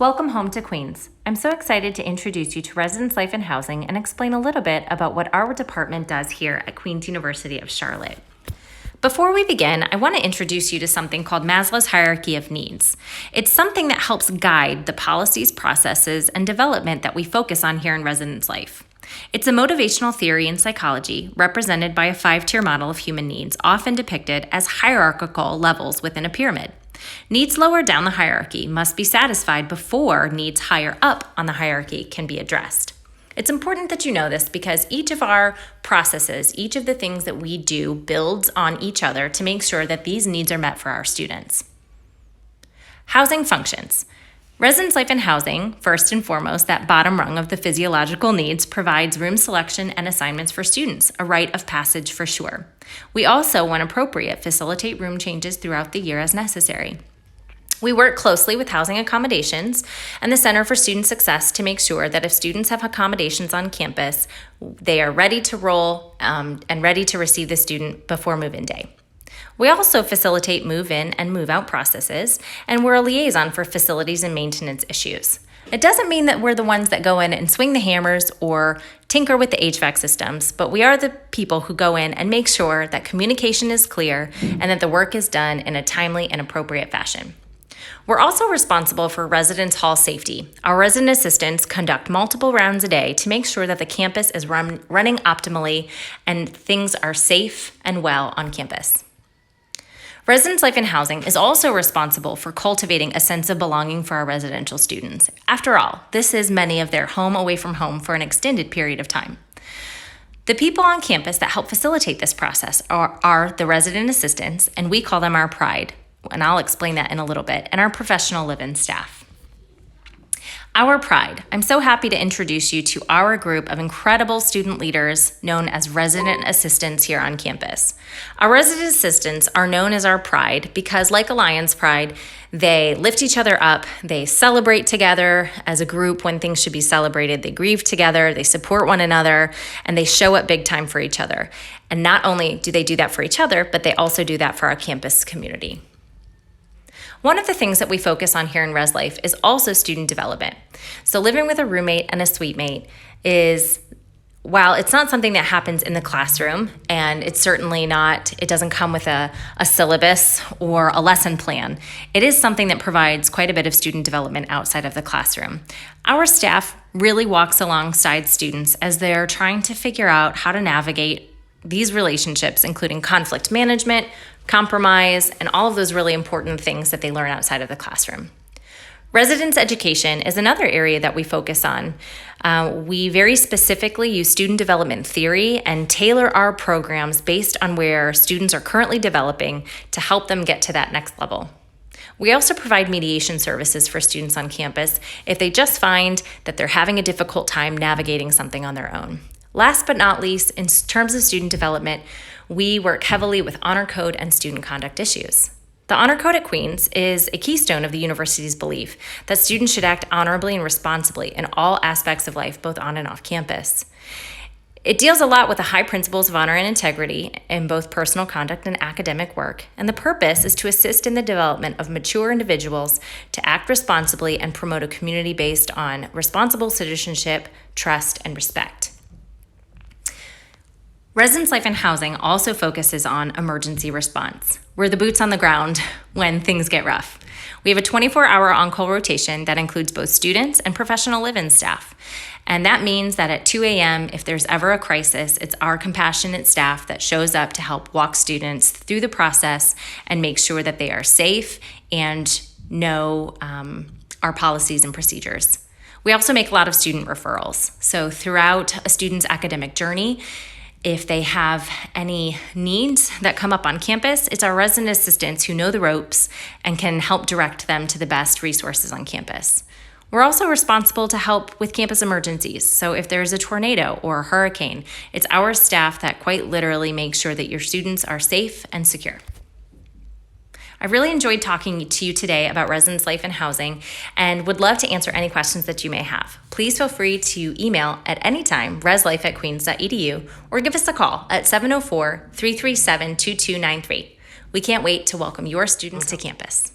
Welcome home to Queens. I'm so excited to introduce you to Residence Life and Housing and explain a little bit about what our department does here at Queens University of Charlotte. Before we begin, I want to introduce you to something called Maslow's Hierarchy of Needs. It's something that helps guide the policies, processes, and development that we focus on here in Residence Life. It's a motivational theory in psychology represented by a 5-tier model of human needs, often depicted as hierarchical levels within a pyramid. Needs lower down the hierarchy must be satisfied before needs higher up on the hierarchy can be addressed. It's important that you know this because each of our processes, each of the things that we do builds on each other to make sure that these needs are met for our students. Housing functions. Residence Life and Housing, first and foremost, that bottom rung of the physiological needs, provides room selection and assignments for students, a rite of passage for sure. We also, when appropriate, facilitate room changes throughout the year as necessary. We work closely with Housing Accommodations and the Center for Student Success to make sure that if students have accommodations on campus, they are ready to roll and ready to receive the student before move-in day. We also facilitate move-in and move-out processes, and we're a liaison for facilities and maintenance issues. It doesn't mean that we're the ones that go in and swing the hammers or tinker with the HVAC systems, but we are the people who go in and make sure that communication is clear and that the work is done in a timely and appropriate fashion. We're also responsible for residence hall safety. Our resident assistants conduct multiple rounds a day to make sure that the campus is running optimally and things are safe and well on campus. Residence Life and Housing is also responsible for cultivating a sense of belonging for our residential students. After all, this is many of their home away from home for an extended period of time. The people on campus that help facilitate this process are the resident assistants, and we call them our pride, and I'll explain that in a little bit, and our professional live-in staff. Our pride. I'm so happy to introduce you to our group of incredible student leaders known as resident assistants here on campus. Our resident assistants are known as our pride because, like Alliance Pride, they lift each other up, they celebrate together as a group when things should be celebrated, they grieve together, they support one another, and they show up big time for each other. And not only do they do that for each other, but they also do that for our campus community. One of the things that we focus on here in Res Life is also student development. So living with a roommate and a suite mate is, while it's not something that happens in the classroom, and it's certainly not, it doesn't come with a syllabus or a lesson plan, it is something that provides quite a bit of student development outside of the classroom. Our staff really walks alongside students as they're trying to figure out how to navigate these relationships, including conflict management, compromise, and all of those really important things that they learn outside of the classroom. Residence education is another area that we focus on. We very specifically use student development theory and tailor our programs based on where students are currently developing to help them get to that next level. We also provide mediation services for students on campus if they just find that they're having a difficult time navigating something on their own. Last but not least, in terms of student development, we work heavily with honor code and student conduct issues. The honor code at Queens is a keystone of the university's belief that students should act honorably and responsibly in all aspects of life, both on and off campus. It deals a lot with the high principles of honor and integrity in both personal conduct and academic work, and the purpose is to assist in the development of mature individuals to act responsibly and promote a community based on responsible citizenship, trust, and respect. Residence Life and Housing also focuses on emergency response. We're the boots on the ground when things get rough. We have a 24-hour on-call rotation that includes both students and professional live-in staff. And that means that at 2 a.m., if there's ever a crisis, it's our compassionate staff that shows up to help walk students through the process and make sure that they are safe and know our policies and procedures. We also make a lot of student referrals. So throughout a student's academic journey, if they have any needs that come up on campus, it's our resident assistants who know the ropes and can help direct them to the best resources on campus. We're also responsible to help with campus emergencies. So if there's a tornado or a hurricane, it's our staff that quite literally makes sure that your students are safe and secure. I really enjoyed talking to you today about Residence Life and Housing and would love to answer any questions that you may have. Please feel free to email at any time, reslife@queens.edu, or give us a call at 704-337-2293. We can't wait to welcome your students to campus.